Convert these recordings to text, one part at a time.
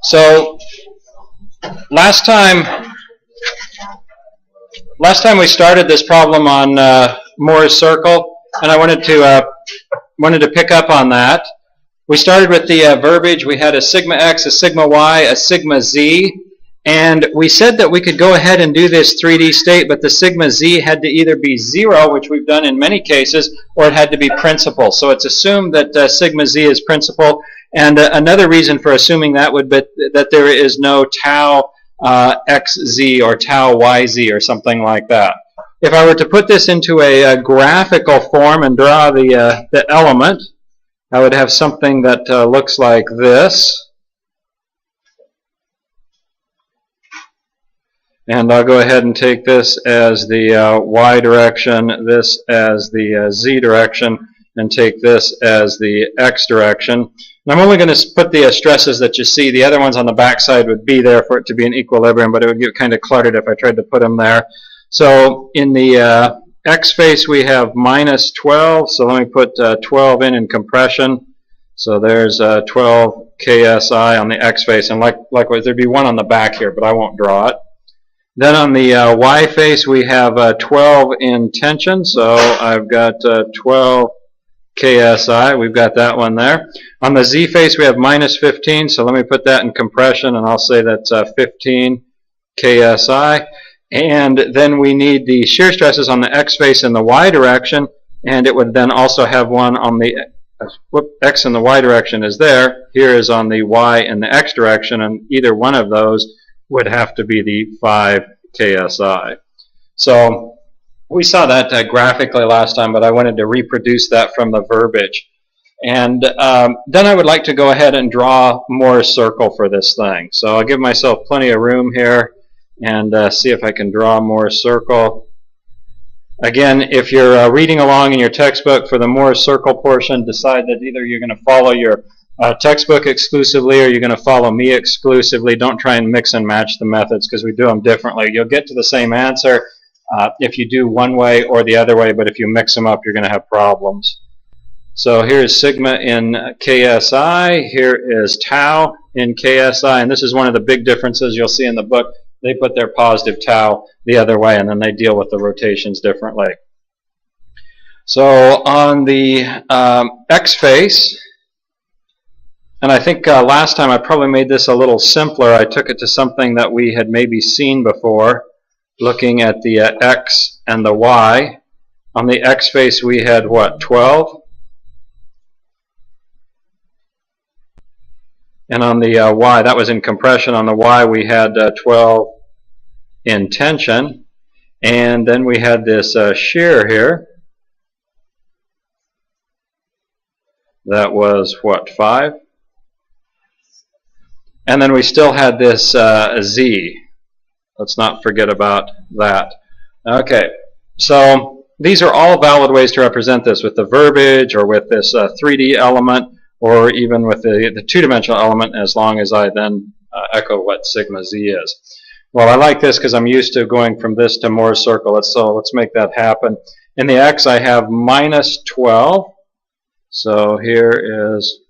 So last time we started this problem on Moore's circle, and I wanted to pick up on that. We started with the verbiage. We had a sigma x, a sigma y, a sigma z, and we said that we could go ahead and do this 3D state, but the sigma z had to either be 0, which we've done in many cases, or it had to be principal. So it's assumed that sigma z is principal, and another reason for assuming that would be that there is no tau xz or tau yz or something like that. If I were to put this into a graphical form and draw the element, I would have something that looks like this. And I'll go ahead and take this as the y direction, this as the z direction, and take this as the x direction. And I'm only going to put the stresses that you see. The other ones on the back side would be there for it to be in equilibrium, but it would get kind of cluttered if I tried to put them there. So in the x face we have minus 12, so let me put 12 in compression. So there's 12 ksi on the x face, and likewise there'd be one on the back here, but I won't draw it. Then on the y face we have 12 in tension, so I've got 12 ksi, we've got that one there. On the z face we have minus 15, so let me put that in compression, and I'll say that's 15 ksi. And then we need the shear stresses on the x face in the y direction, and it would then also have one on the x in the y direction is there. Here is on the y in the x direction, and either one of those would have to be the 5 ksi. So we saw that graphically last time, but I wanted to reproduce that from the verbiage. And then I would like to go ahead and draw Moore's circle for this thing. So I'll give myself plenty of room here and see if I can draw Moore's circle. Again, if you're reading along in your textbook for the Moore's circle portion, decide that either you're going to follow your textbook exclusively or you're going to follow me exclusively. Don't try and mix and match the methods because we do them differently. You'll get to the same answer if you do one way or the other way, but if you mix them up, you're going to have problems. So here's sigma in ksi, here is tau in ksi, and this is one of the big differences you'll see in the book. They put their positive tau the other way, and then they deal with the rotations differently. So on the x face, and I think last time I probably made this a little simpler. I took it to something that we had maybe seen before, looking at the x and the y. On the x face we had what, 12? And on the y, that was in compression. On the y we had 12 in tension. And then we had this shear here. That was what, 5? And then we still had this z. Let's not forget about that. Okay, so these are all valid ways to represent this with the verbiage or with this 3D element or even with the two-dimensional element, as long as I then echo what sigma z is. Well, I like this because I'm used to going from this to Moore's circle. So let's make that happen. In the x I have minus 12. So here is,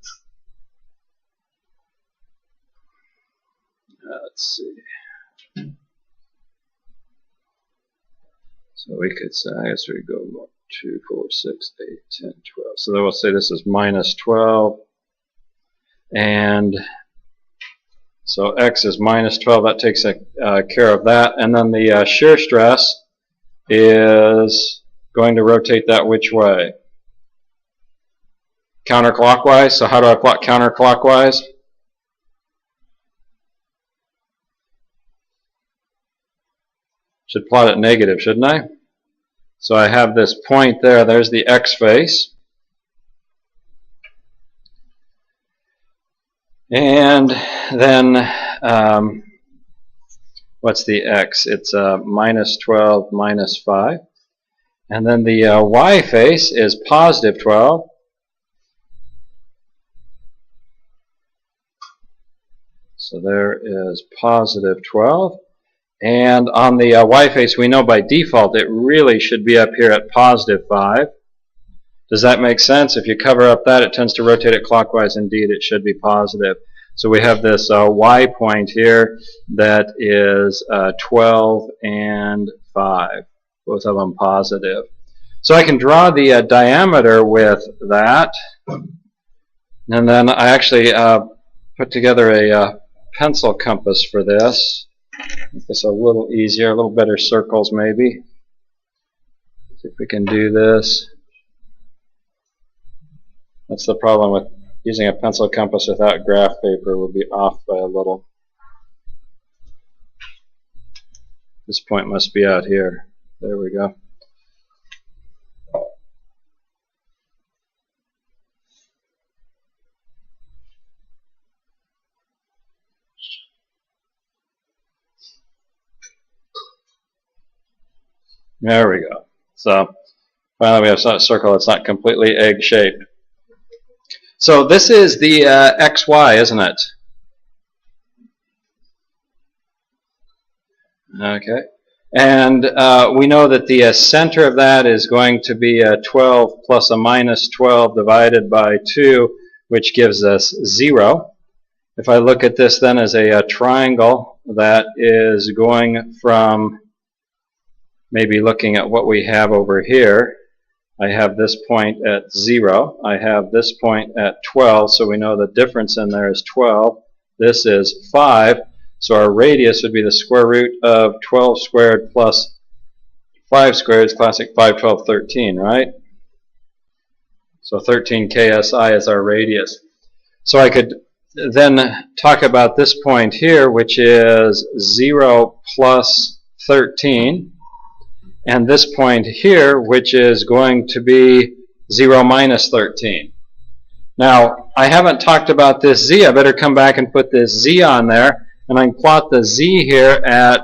let's see. So we could say, I guess we go 2, 4, 6, 8, 10, 12. So then we'll say this is minus 12. And so x is minus 12. That takes care of that. And then the shear stress is going to rotate that which way? Counterclockwise. So how do I plot counterclockwise? Should plot it negative, shouldn't I? So I have this point there. There's the x face. And then what's the x? It's minus 12 minus 5. And then the y face is positive 12. So there is positive 12. And on the y face, we know by default it really should be up here at positive 5. Does that make sense? If you cover up that, it tends to rotate it clockwise. Indeed, it should be positive. So we have this y point here that is 12 and 5, both of them positive. So I can draw the diameter with that, and then I actually put together a pencil compass for this. Make this a little easier, a little better circles maybe. See if we can do this. That's the problem with using a pencil compass without graph paper. We'll be off by a little. This point must be out here. There we go. There we go. So finally we have a circle that's not completely egg-shaped. So this is the xy, isn't it? Okay. And we know that the center of that is going to be 12 plus a minus 12 divided by 2, which gives us 0. If I look at this then as a triangle that is going from, maybe looking at what we have over here, I have this point at 0. I have this point at 12, so we know the difference in there is 12. This is 5, so our radius would be the square root of 12 squared plus 5 squared is classic 5, 12, 13, right? So 13 KSI is our radius. So I could then talk about this point here, which is 0 plus 13. And this point here, which is going to be 0 minus 13. Now, I haven't talked about this z. I better come back and put this z on there. And I can plot the z here at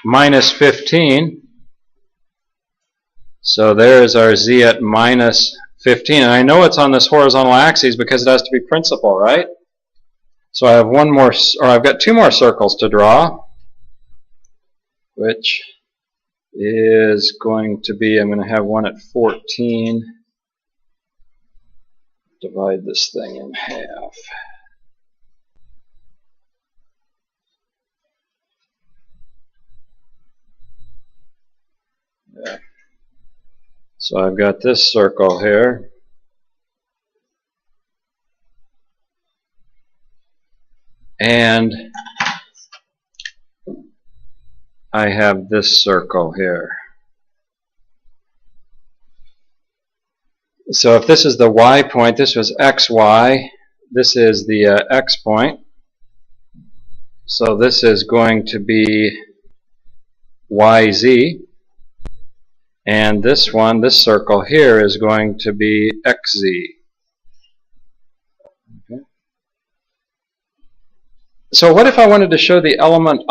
minus 15. So there's our z at minus 15. And I know it's on this horizontal axis because it has to be principal, right? So I have one more, or I've got two more circles to draw, which is going to be, I'm going to have one at 14. Divide this thing in half. Yeah. So I've got this circle here. And I have this circle here. So if this is the y point, this was xy, this is the x point. So this is going to be yz. And this one, this circle here, is going to be xz. Okay. So what if I wanted to show the element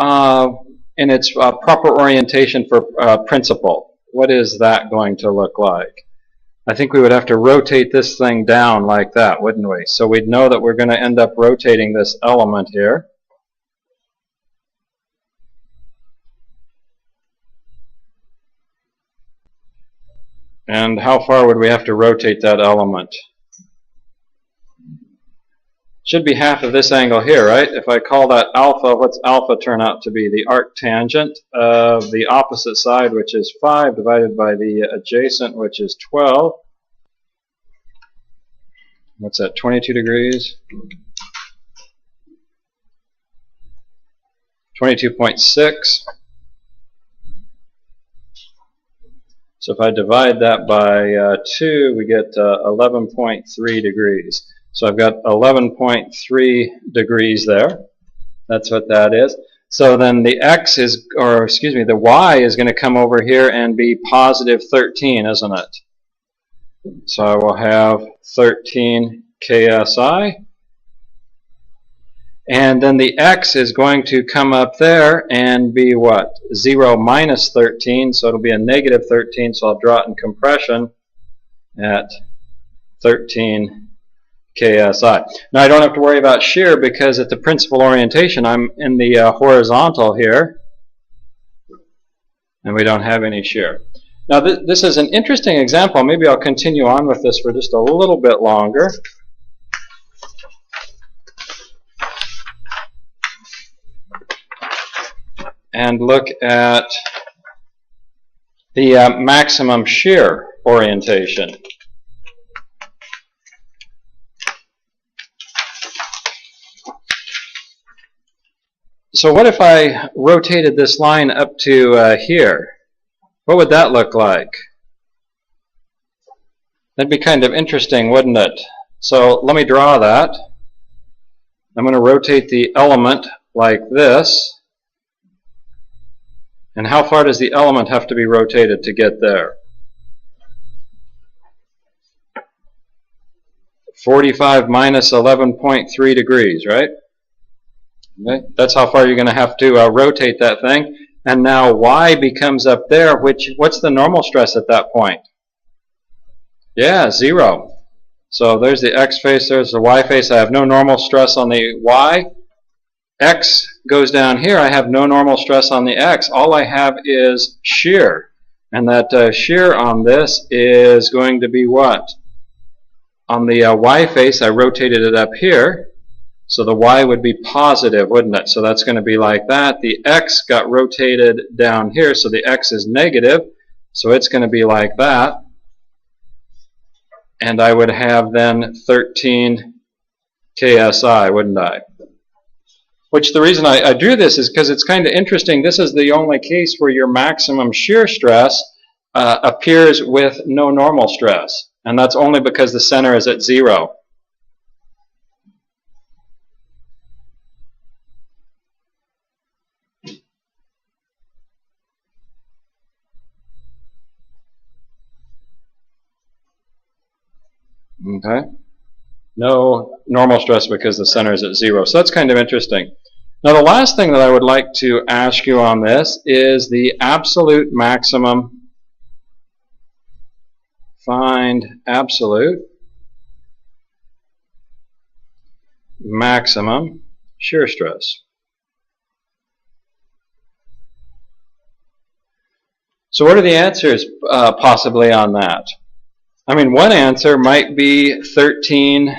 in its proper orientation for principal? What is that going to look like? I think we would have to rotate this thing down like that, wouldn't we? So we'd know that we're going to end up rotating this element here. And how far would we have to rotate that element? Should be half of this angle here, right? If I call that alpha, what's alpha turn out to be? The arctangent of the opposite side, which is 5, divided by the adjacent, which is 12. What's that, 22 degrees? 22.6. So if I divide that by 2, we get 11.3 degrees. So I've got 11.3 degrees there. That's what that is. So then the x is, or excuse me, the y is going to come over here and be positive 13, isn't it? So I will have 13 KSI. And then the x is going to come up there and be what? 0 minus 13, so it'll be a negative 13, so I'll draw it in compression at 13 KSI. Now I don't have to worry about shear because at the principal orientation I'm in the horizontal here, and we don't have any shear. Now this is an interesting example. Maybe I'll continue on with this for just a little bit longer. And look at the maximum shear orientation. So what if I rotated this line up to here? What would that look like? That'd be kind of interesting, wouldn't it? So let me draw that. I'm going to rotate the element like this. And how far does the element have to be rotated to get there? 45 minus 11.3 degrees, right? Okay. That's how far you're going to have to rotate that thing. And now y becomes up there, what's the normal stress at that point? Yeah, 0. So there's the x face, there's the y face. I have no normal stress on the y. X goes down here. I have no normal stress on the x. All I have is shear. And that shear on this is going to be what? On the y face, I rotated it up here. So the y would be positive, wouldn't it? So that's going to be like that. The x got rotated down here, so the x is negative. So it's going to be like that. And I would have then 13 KSI, wouldn't I? Which the reason I drew this is because it's kind of interesting. This is the only case where your maximum shear stress appears with no normal stress. And that's only because the center is at 0. Okay. No normal stress because the center is at 0. So that's kind of interesting. Now the last thing that I would like to ask you on this is the absolute maximum. Find absolute maximum shear stress. So what are the answers possibly on that? I mean, one answer might be 13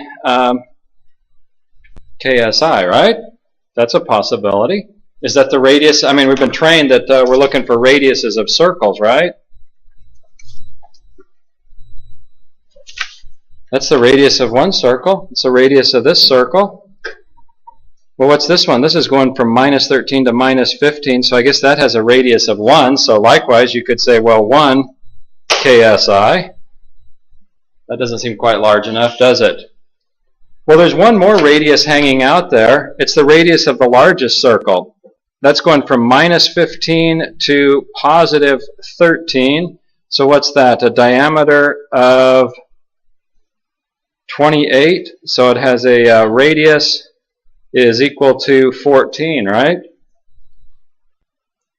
KSI, right? That's a possibility. Is that the radius? I mean, we've been trained that we're looking for radiuses of circles, right? That's the radius of one circle. It's the radius of this circle. Well, what's this one? This is going from minus 13 to minus 15, so I guess that has a radius of 1. So likewise, you could say, well, 1 KSI. That doesn't seem quite large enough, does it? Well, there's one more radius hanging out there. It's the radius of the largest circle. That's going from minus 15 to positive 13. So what's that? A diameter of 28. So it has a radius is equal to 14, right?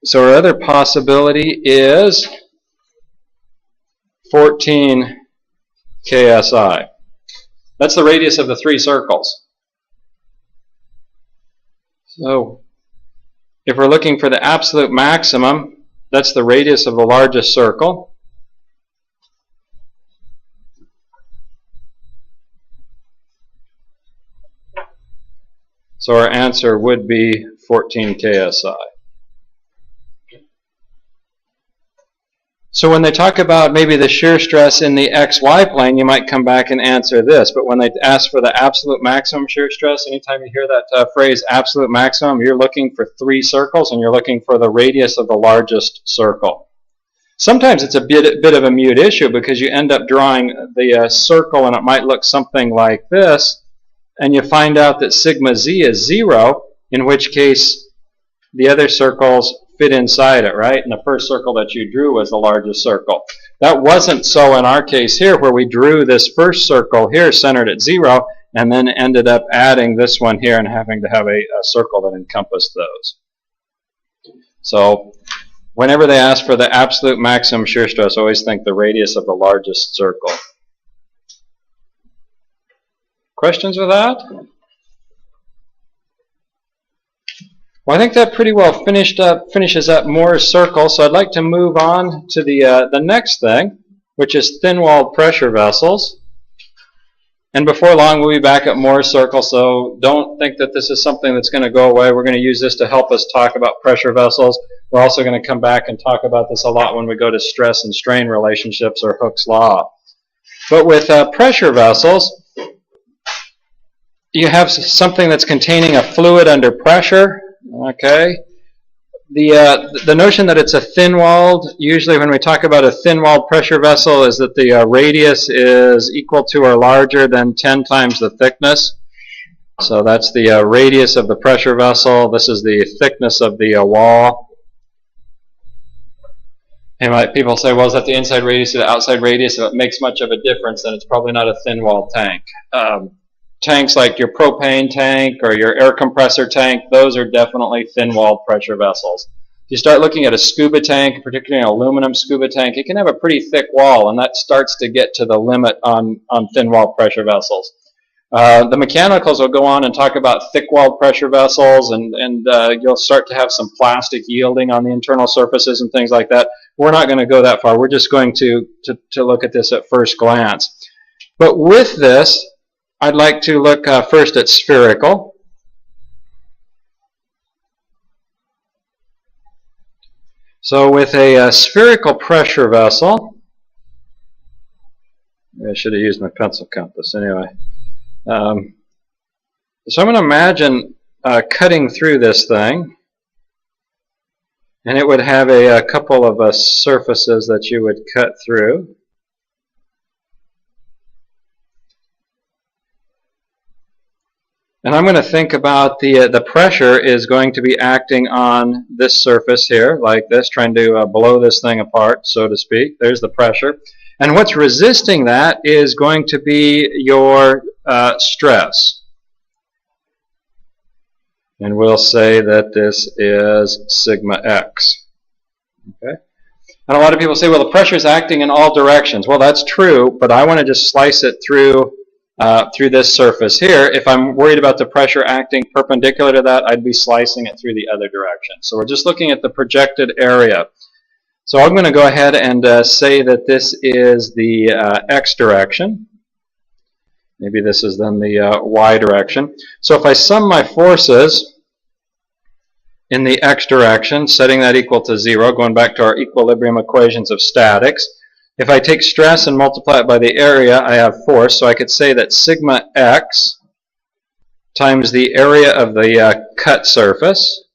So our other possibility is 14 KSI. That's the radius of the 3 circles. So if we're looking for the absolute maximum, that's the radius of the largest circle. So our answer would be 14 KSI. So when they talk about maybe the shear stress in the XY plane, you might come back and answer this. But when they ask for the absolute maximum shear stress, anytime you hear that phrase absolute maximum, you're looking for 3 circles and you're looking for the radius of the largest circle. Sometimes it's a bit of a mute issue because you end up drawing the circle and it might look something like this, and you find out that sigma z is 0, in which case the other circles fit inside it, right? And the first circle that you drew was the largest circle. That wasn't so in our case here, where we drew this first circle here centered at 0, and then ended up adding this one here and having to have a circle that encompassed those. So whenever they ask for the absolute maximum shear stress, always think the radius of the largest circle. Questions with that? Well, I think that pretty well finishes up Moore's circle, so I'd like to move on to the next thing, which is thin-walled pressure vessels. And before long, we'll be back at Moore's circle, so don't think that this is something that's going to go away. We're going to use this to help us talk about pressure vessels. We're also going to come back and talk about this a lot when we go to stress and strain relationships or Hooke's law. But with pressure vessels, you have something that's containing a fluid under pressure. Okay. The notion that it's a thin-walled, usually when we talk about a thin-walled pressure vessel, is that the radius is equal to or larger than 10 times the thickness. So that's the radius of the pressure vessel. This is the thickness of the wall. And people say, well, is that the inside radius or the outside radius? If it makes much of a difference, then it's probably not a thin-walled tank. Tanks like your propane tank or your air compressor tank, those are definitely thin-walled pressure vessels. If you start looking at a scuba tank, particularly an aluminum scuba tank, it can have a pretty thick wall, and that starts to get to the limit on thin-walled pressure vessels. The mechanicals will go on and talk about thick-walled pressure vessels, and you'll start to have some plastic yielding on the internal surfaces and things like that. We're not going to go that far. We're just going to look at this at first glance. But with this, I'd like to look first at spherical. So with a spherical pressure vessel, I should have used my pencil compass anyway. So I'm going to imagine cutting through this thing, and it would have a couple of surfaces that you would cut through. And I'm going to think about the pressure is going to be acting on this surface here, like this, trying to blow this thing apart, so to speak. There's the pressure. And what's resisting that is going to be your stress. And we'll say that this is sigma x. Okay? And a lot of people say, well, the pressure is acting in all directions. Well, that's true, but I want to just slice it through this surface here. If I'm worried about the pressure acting perpendicular to that, I'd be slicing it through the other direction. So we're just looking at the projected area. So I'm going to go ahead and say that this is the x direction. Maybe this is then the y direction. So if I sum my forces in the x direction, setting that equal to 0, going back to our equilibrium equations of statics, if I take stress and multiply it by the area, I have force. So I could say that sigma x times the area of the cut surface,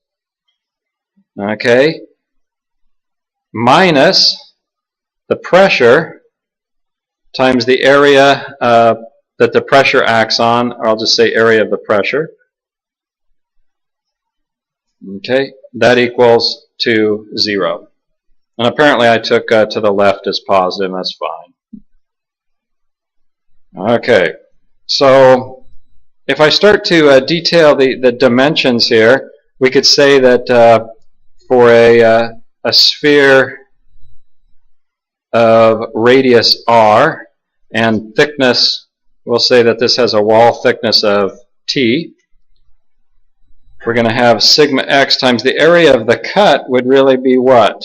okay, minus the pressure times the area that the pressure acts on, or I'll just say area of the pressure. Okay, that equals to 0. And apparently I took to the left as positive, and that's fine. Okay, so if I start to detail the dimensions here, we could say that for a sphere of radius r and thickness, we'll say that this has a wall thickness of t. We're going to have sigma x times the area of the cut would really be what?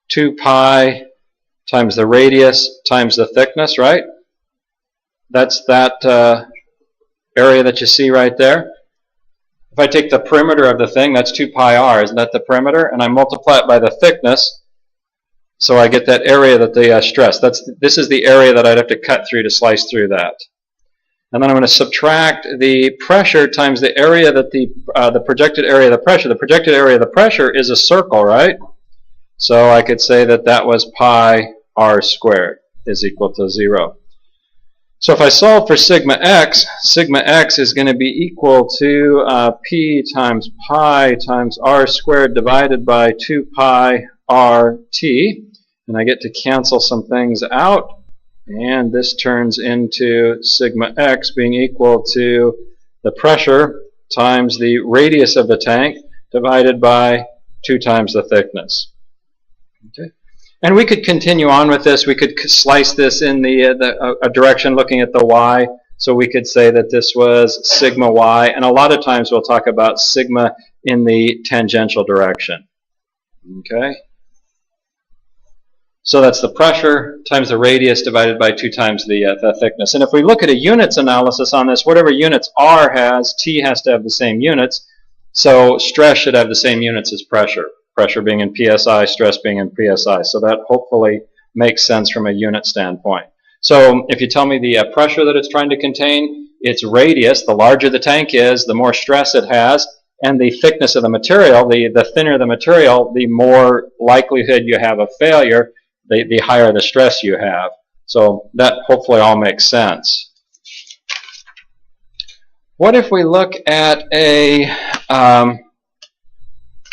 2 pi times the radius times the thickness, right? That's that area that you see right there. If I take the perimeter of the thing, that's 2 pi r, isn't that the perimeter? And I multiply it by the thickness, so I get that area that the stress. This is the area that I'd have to cut through to slice through that. And then I'm going to subtract the pressure times the area that the projected area of the pressure. The projected area of the pressure is a circle, right? So I could say that that was pi r squared is equal to 0. So if I solve for sigma x is going to be equal to p times pi times r squared divided by 2 pi r t. And I get to cancel some things out. And this turns into sigma x being equal to the pressure times the radius of the tank divided by 2 times the thickness. Okay. And we could continue on with this. We could slice this in a direction looking at the y. So we could say that this was sigma y. And a lot of times we'll talk about sigma in the tangential direction. Okay? So that's the pressure times the radius divided by 2 times the thickness. And if we look at a units analysis on this, whatever units R has, T has to have the same units. So stress should have the same units as pressure. Pressure being in PSI, stress being in PSI. So that hopefully makes sense from a unit standpoint. So if you tell me the pressure that it's trying to contain, its radius, the larger the tank is, the more stress it has, and the thickness of the material, the thinner the material, the more likelihood you have of failure, the higher the stress you have. So that hopefully all makes sense. What if we look at a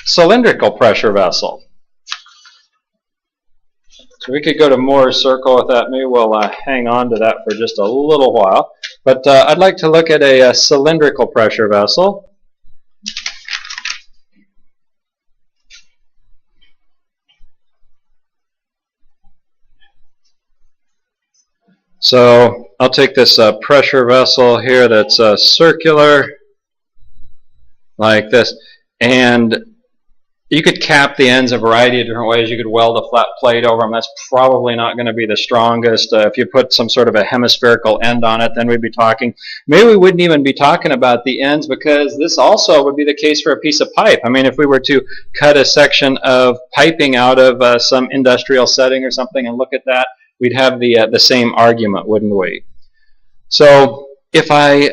cylindrical pressure vessel? So we could go to Moore's circle with that. Maybe we'll hang on to that for just a little while. But I'd like to look at a cylindrical pressure vessel. So I'll take this pressure vessel here that's circular, like this, and you could cap the ends a variety of different ways. You could weld a flat plate over them. That's probably not going to be the strongest. If you put some sort of a hemispherical end on it, then we'd be talking. Maybe we wouldn't even be talking about the ends, because this also would be the case for a piece of pipe. I mean, if we were to cut a section of piping out of some industrial setting or something and look at that, we'd have the same argument, wouldn't we? So if I'm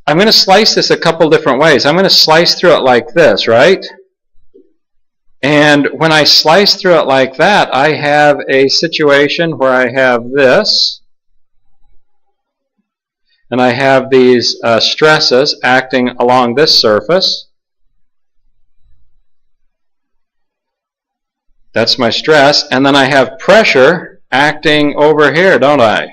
going to slice this a couple different ways. I'm going to slice through it like this, right? And when I slice through it like that, I have a situation where I have this, and I have these stresses acting along this surface. That's my stress. And then I have pressure acting over here, don't I?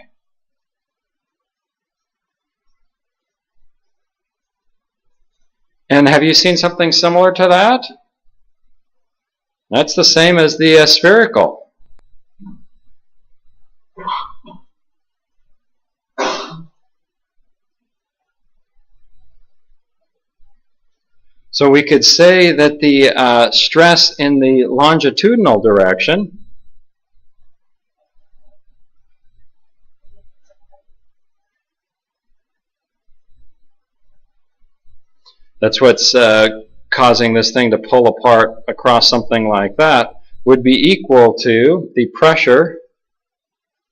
And have you seen something similar to that? That's the same as the spherical. So we could say that the stress in the longitudinal direction that's what's causing this thing to pull apart across something like that, would be equal to the pressure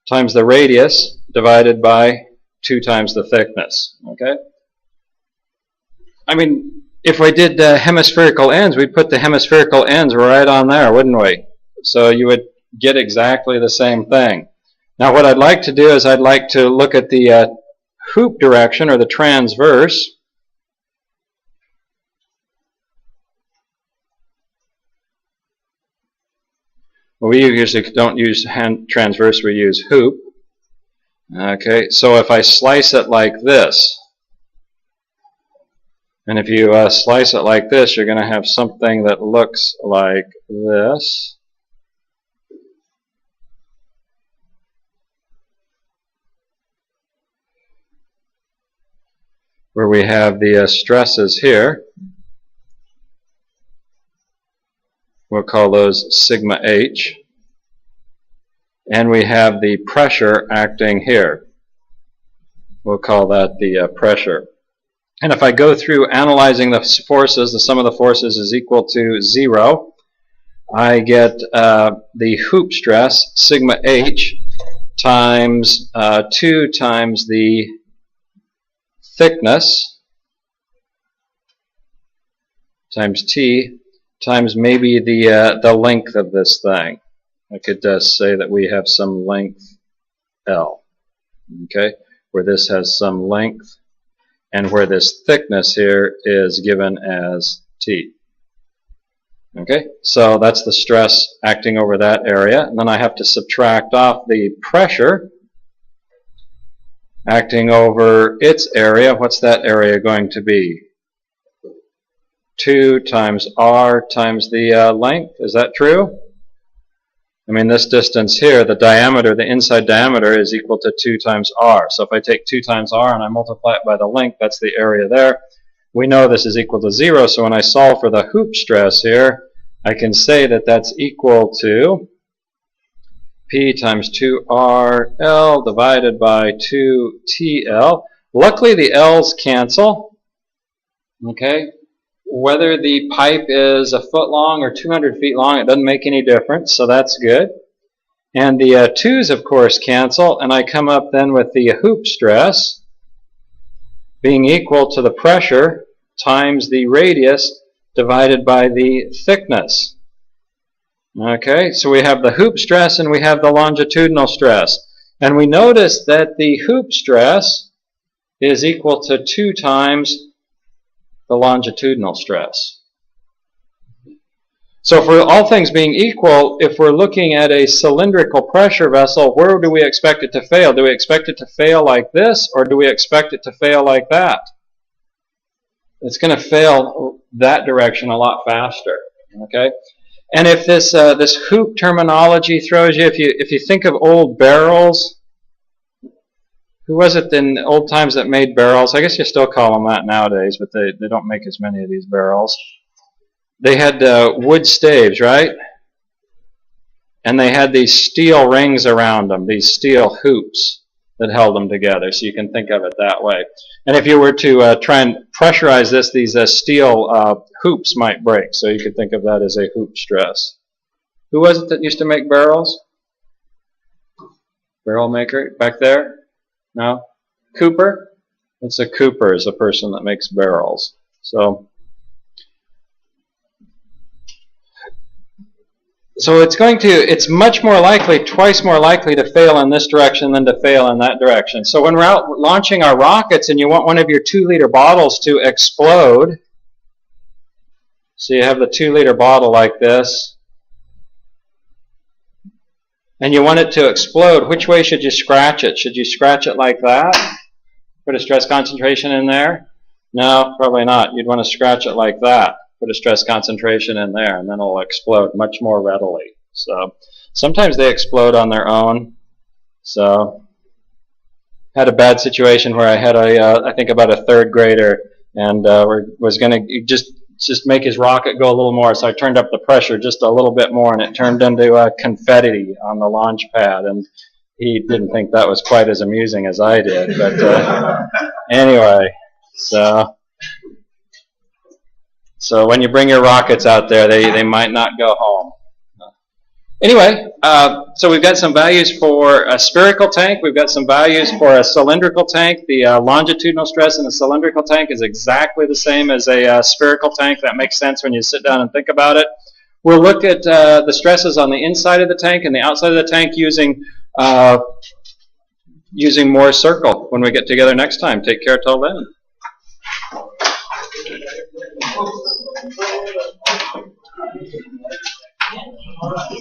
times the radius divided by 2 times the thickness. Okay? I mean, if we did hemispherical ends, we'd put the hemispherical ends right on there, wouldn't we? So you would get exactly the same thing. Now what I'd like to do is I'd like to look at the hoop direction, or the transverse. Well, we usually don't use transverse, we use hoop. Okay, so if I slice it like this, and if you slice it like this, you're going to have something that looks like this. Where we have the stresses here. We'll call those sigma h. And we have the pressure acting here. We'll call that the pressure. And if I go through analyzing the forces, the sum of the forces is equal to 0. I get the hoop stress, sigma h, times 2 times the thickness, times t, times maybe the length of this thing. I could say that we have some length L, okay, where this has some length, and where this thickness here is given as T. Okay, so that's the stress acting over that area, and then I have to subtract off the pressure acting over its area. What's that area going to be? 2 times r times the length. Is that true? I mean, this distance here, the diameter, the inside diameter, is equal to 2 times r. So if I take 2 times r and I multiply it by the length, that's the area there. we know this is equal to 0, so when I solve for the hoop stress here, I can say that that's equal to P times 2RL divided by 2TL. Luckily, the L's cancel. Okay, whether the pipe is a foot long or 200 feet long, it doesn't make any difference, so that's good. And the 2's, of course, cancel, and I come up then with the hoop stress being equal to the pressure times the radius divided by the thickness. Okay, so we have the hoop stress and we have the longitudinal stress. And we notice that the hoop stress is equal to 2 times the longitudinal stress. So for all things being equal, if we're looking at a cylindrical pressure vessel, where do we expect it to fail? Do we expect it to fail like this, or do we expect it to fail like that? It's going to fail that direction a lot faster. Okay, and if this this hoop terminology throws you, if you think of old barrels, who was it in old times that made barrels? I guess you still call them that nowadays, but they don't make as many of these barrels. They had wood staves, right? And they had these steel rings around them, these steel hoops that held them together. So you can think of it that way. And if you were to try and pressurize this, these steel hoops might break. So you could think of that as a hoop stress. Who was it that used to make barrels? Barrel maker back there? No? Cooper? It's a cooper, is a person that makes barrels. So it's much more likely, twice more likely to fail in this direction than to fail in that direction. So when we're out launching our rockets and you want one of your 2-liter bottles to explode, so you have the 2-liter bottle like this, and you want it to explode, which way should you scratch it? Should you scratch it like that? Put a stress concentration in there? No, probably not. You'd want to scratch it like that. Put a stress concentration in there, and then it'll explode much more readily. So sometimes they explode on their own. So had a bad situation where I had I think about a 3rd grader, and was going to just make his rocket go a little more. So I turned up the pressure just a little bit more, and it turned into confetti on the launch pad. And he didn't think that was quite as amusing as I did. But anyway, So when you bring your rockets out there, they might not go home. Anyway, so we've got some values for a spherical tank. We've got some values for a cylindrical tank. The longitudinal stress in a cylindrical tank is exactly the same as a spherical tank. That makes sense when you sit down and think about it. We'll look at the stresses on the inside of the tank and the outside of the tank using Moore's circle when we get together next time. Take care till then. All right.